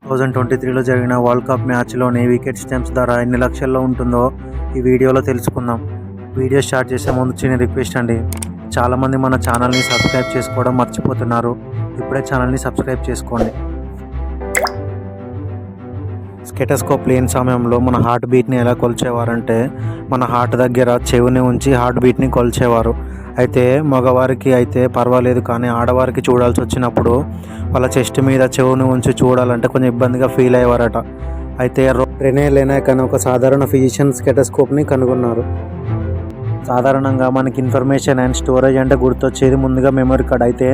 2023లో జరిగిన world cup మ్యాచ్లోని wicket stumps ధర ఎన్ని లక్షల్లో ఉంటుందో ఈ వీడియోలో తెలుసుకుందాం. వీడియో స్టార్ట్ చేసే ముందు చిన్న రిక్వెస్ట్ అండి, చాలామంది మన ఛానల్ని సబ్స్క్రైబ్ చేసుకోవడం మర్చిపోతున్నారు. ఇప్పుడే ఛానల్ని సబ్స్క్రైబ్ చేసుకోండి. స్టెథోస్కోప్ లేని సమయంలో మన హార్ట్ బీట్ని ఎలా కొలిచేవారంటే, మన హార్ట్ దగ్గర చెవిని ఉంచి హార్ట్ బీట్ని కొలిచేవారు. అయితే మగవారికి అయితే పర్వాలేదు, కానీ ఆడవారికి చూడాల్సి వచ్చినప్పుడు వాళ్ళ చెస్ట్ మీద చెవుని ఉంచి చూడాలంటే కొంచెం ఇబ్బందిగా ఫీల్ అయ్యేవారట. అయితే రెనే లెనాక్ అనే ఒక సాధారణ ఫిజిషియన్ స్టెథోస్కోప్ని కనుగొన్నారు. సాధారణంగా మనకి ఇన్ఫర్మేషన్ అండ్ స్టోరేజ్ అంటే గుర్తొచ్చేది ముందుగా మెమరీ కార్డ్. అయితే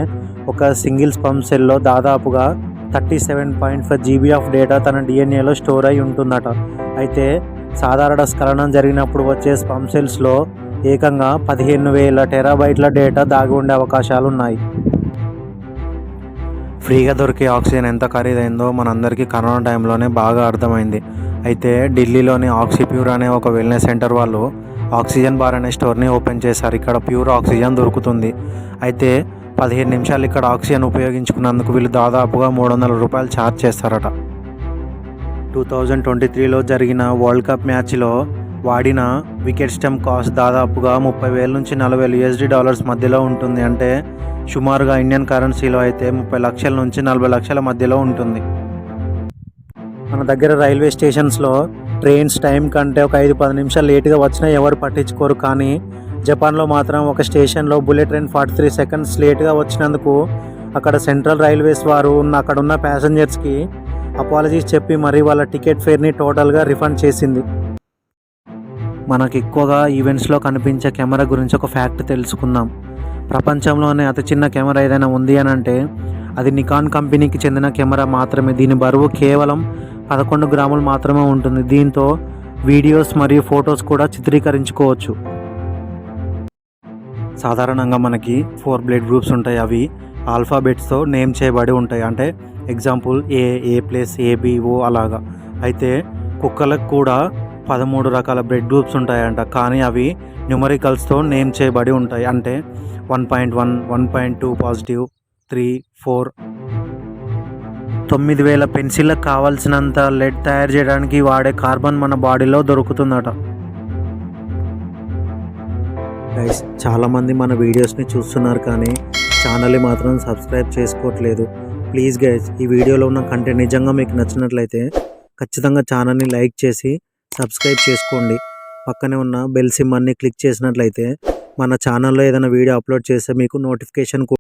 ఒక సింగిల్ స్పర్మ్ సెల్లో దాదాపుగా 37.5 GB ఆఫ్ డేటా తన డిఎన్ఏలో స్టోర్ అయి ఉంటుందట. అయితే సాధారణ స్ఖలనం జరిగినప్పుడు వచ్చే స్పర్మ్ సెల్స్లో ఏకంగా 15,000 టెరాబైట్ల డేటా దాగి ఉండే అవకాశాలు ఉన్నాయి. ఫ్రీగా దొరికే ఆక్సిజన్ ఎంత ఖరీదైందో మనందరికీ కరోనా టైంలోనే బాగా అర్థమైంది. అయితే ఢిల్లీలోని ఆక్సిప్యూర్ అనే ఒక వెల్నెస్ సెంటర్ వాళ్ళు ఆక్సిజన్ బార్ అనే స్టోర్ని ఓపెన్ చేశారు. ఇక్కడ ప్యూర్ ఆక్సిజన్ దొరుకుతుంది. అయితే 15 నిమిషాలు ఇక్కడ ఆక్సిజన్ ఉపయోగించుకున్నందుకు వీళ్ళు దాదాపుగా $300 ఛార్జ్ చేస్తారట. 2023లో జరిగిన వరల్డ్ కప్ మ్యాచ్లో వాడిన వికెట్ స్టంప్ కాస్ట్ దాదాపుగా $30,000 నుంచి $40,000 మధ్యలో ఉంటుంది. అంటే సుమారుగా ఇండియన్ కరెన్సీలో అయితే 30 లక్షల నుంచి 40 లక్షల మధ్యలో ఉంటుంది. మన దగ్గర రైల్వే స్టేషన్స్లో ట్రైన్స్ టైం కంటే ఒక 5-10 నిమిషాలు లేటుగా వచ్చినా ఎవరు పట్టించుకోరు. కానీ జపాన్లో మాత్రం ఒక స్టేషన్లో బుల్లెట్ ట్రైన్ 43 సెకండ్స్ లేటుగా వచ్చినందుకు అక్కడ సెంట్రల్ రైల్వేస్ వారు అక్కడ ఉన్న ప్యాసింజర్స్కి అపాలజీస్ చెప్పి మరీ వాళ్ళ టికెట్ ఫేర్ని టోటల్గా రిఫండ్ చేసింది. మనకు ఎక్కువగా ఈవెంట్స్లో కనిపించే కెమెరా గురించి ఒక ఫ్యాక్ట్ తెలుసుకుందాం. ప్రపంచంలోనే అతి చిన్న కెమెరా ఏదైనా ఉంది అని అంటే అది నికాన్ కంపెనీకి చెందిన కెమెరా మాత్రమే. దీని బరువు కేవలం 11 గ్రాములు మాత్రమే ఉంటుంది. దీంతో వీడియోస్ మరియు ఫొటోస్ కూడా చిత్రీకరించుకోవచ్చు. సాధారణంగా మనకి 4 బ్లడ్ గ్రూప్స్ ఉంటాయి. అవి ఆల్ఫాబెట్స్తో నేమ్ చేయబడి ఉంటాయి. అంటే ఎగ్జాంపుల్ ఏ ప్లస్ ఏబిఓ అలాగా. అయితే కుక్కలకు కూడా 13 రకాల బ్లడ్ గ్రూప్స్ ఉంటాయంట, కానీ అవి న్యూమరికల్స్తో నేమ్ చేయబడి ఉంటాయి. అంటే 1.1, 1.2 పాజిటివ్, 3, 4. 9,000 పెన్సిళ్ళకు కావాల్సినంత లెడ్ తయారు చేయడానికి వాడే కార్బన్ మన బాడీలో దొరుకుతుందట. గైస్, చాలామంది మన వీడియోస్ని చూస్తున్నారు కానీ ఛానల్ని మాత్రం సబ్స్క్రైబ్ చేసుకోవట్లేదు. ప్లీజ్ గైస్, ఈ వీడియోలో ఉన్న కంటెంట్ నిజంగా మీకు నచ్చినట్లయితే ఖచ్చితంగా ఛానల్ని లైక్ చేసి సబ్స్క్రైబ్ చేసుకోండి. పక్కనే ఉన్న బెల్ సింబల్ని క్లిక్ చేసినట్లయితే మన ఛానల్లో ఏదైనా వీడియో అప్లోడ్ చేస్తే మీకు నోటిఫికేషన్